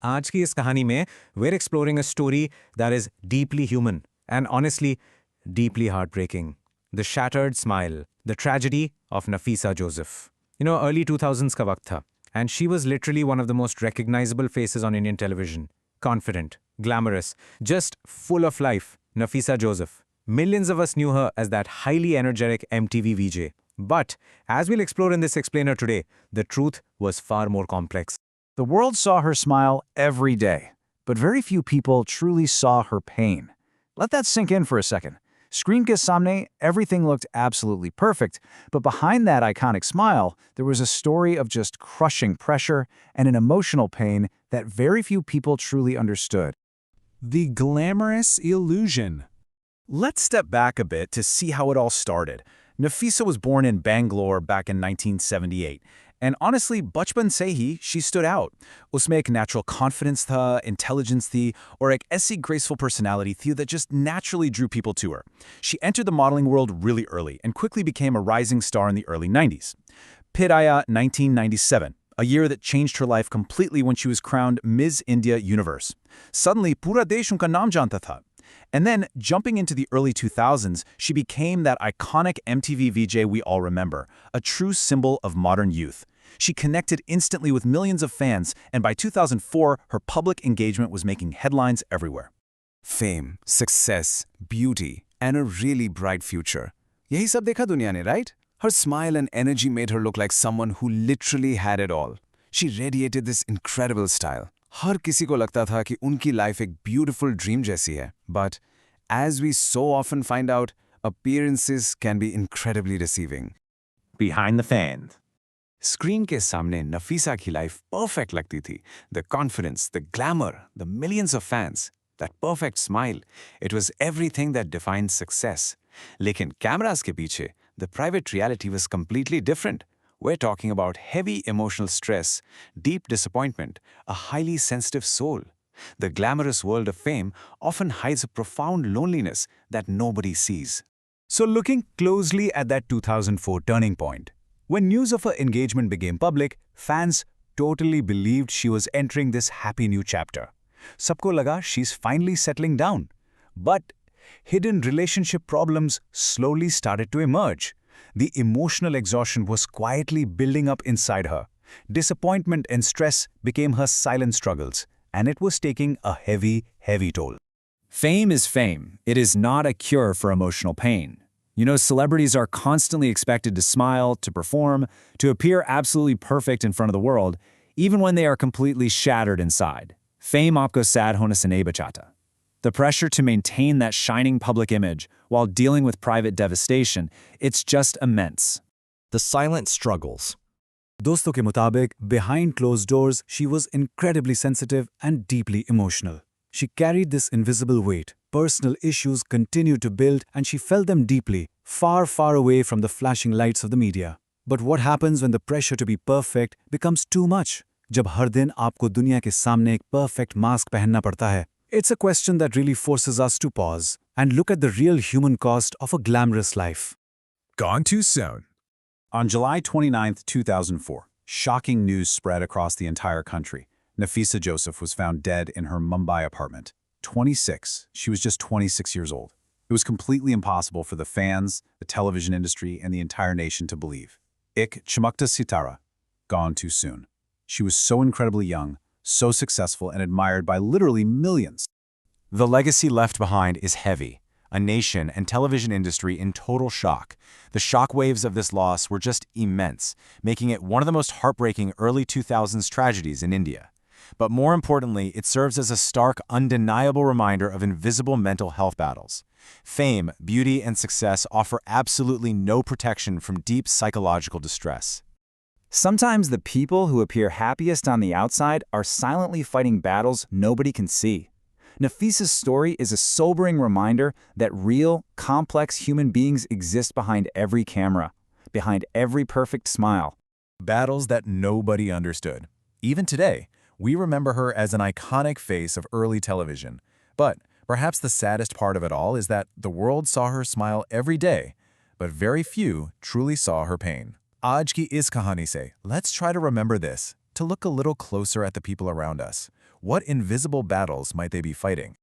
आज की इस कहानी में we're exploring a story that is deeply human and honestly deeply heartbreaking. The Shattered Smile, the tragedy of Nafisa Joseph. Early 2000s का वक्त था and she was literally one of the most recognizable faces on Indian television. Confident, glamorous, just full of life. Nafisa Joseph. Millions of us knew her as that highly energetic MTV VJ. But as we'll explore in this explainer today, the truth was far more complex. The world saw her smile every day, but very few people truly saw her pain. Let that sink in for a second. Screen ke samne, everything looked absolutely perfect, but behind that iconic smile, there was a story of just crushing pressure and an emotional pain that very few people truly understood. The glamorous illusion. Let's step back a bit to see how it all started. Nafisa was born in Bangalore back in 1978. And honestly, बचपन से ही she stood out. उसमें एक natural confidence था, intelligence थी, और एक ऐसी graceful personality थी that just naturally drew people to her. She entered the modeling world really early and quickly became a rising star in the early 90s. फिर आया 1997, a year that changed her life completely when she was crowned Ms. India Universe. Suddenly, पूरा देश उनका नाम जानता था. And then, jumping into the early 2000s, she became that iconic MTV VJ we all remember, a true symbol of modern youth. She connected instantly with millions of fans, and by 2004, her public engagement was making headlines everywhere. Fame, success, beauty, and a really bright future. Yahi sab dekha duniya ne, right? Her smile and energy made her look like someone who literally had it all. She radiated this incredible style. हर किसी को लगता था कि उनकी life एक beautiful dream जैसी है. But as we so often find out, appearances can be incredibly deceiving. Behind the fans. Screen के सामने नफीसा की लाइफ परफेक्ट लगती थी. The confidence, the glamour, the millions of fans, that perfect smile. It was everything that defined success. लेकिन cameras के पीछे, the private reality was completely different. We're talking about heavy emotional stress, deep disappointment, a highly sensitive soul. The glamorous world of fame often hides a profound loneliness that nobody sees. So looking closely at that 2004 turning point, when news of her engagement became public, fans totally believed she was entering this happy new chapter. Sabko laga she's finally settling down. But hidden relationship problems slowly started to emerge. The emotional exhaustion was quietly building up inside her. Disappointment and stress became her silent struggles, and it was taking a heavy, heavy toll. Fame is fame. It is not a cure for emotional pain. Celebrities are constantly expected to smile, to perform, to appear absolutely perfect in front of the world, even when they are completely shattered inside. Fame aapko sad hona se nahi bachata. The pressure to maintain that shining public image while dealing with private devastation, it's just immense. The silent struggles. Doston ke mutabik, behind closed doors, she was incredibly sensitive and deeply emotional. She carried this invisible weight. Personal issues continued to build, and she felt them deeply, far, far away from the flashing lights of the media. But what happens when the pressure to be perfect becomes too much? जब हर दिन आपको दुनिया के सामने एक perfect mask पहनना पड़ता है. It's a question that really forces us to pause and look at the real human cost of a glamorous life. Gone too soon. On July 29, 2004, shocking news spread across the entire country. Nafisa Joseph was found dead in her Mumbai apartment. 26. She was just 26 years old. It was completely impossible for the fans, the television industry, and the entire nation to believe. Ik Chamakta Sitara. Gone too soon. She was so incredibly young, so successful and admired by literally millions. The legacy left behind is heavy. A nation and television industry in total shock. The shockwaves of this loss were just immense, making it one of the most heartbreaking early 2000s tragedies in India. But more importantly, it serves as a stark, undeniable reminder of invisible mental health battles. Fame, beauty, and success offer absolutely no protection from deep psychological distress. Sometimes the people who appear happiest on the outside are silently fighting battles nobody can see. Nafisa's story is a sobering reminder that real, complex human beings exist behind every camera, behind every perfect smile. Battles that nobody understood. Even today, we remember her as an iconic face of early television. But perhaps the saddest part of it all is that the world saw her smile every day, but very few truly saw her pain. Aaj ki is kahani se, let's try to remember this, to look a little closer at the people around us. What invisible battles might they be fighting?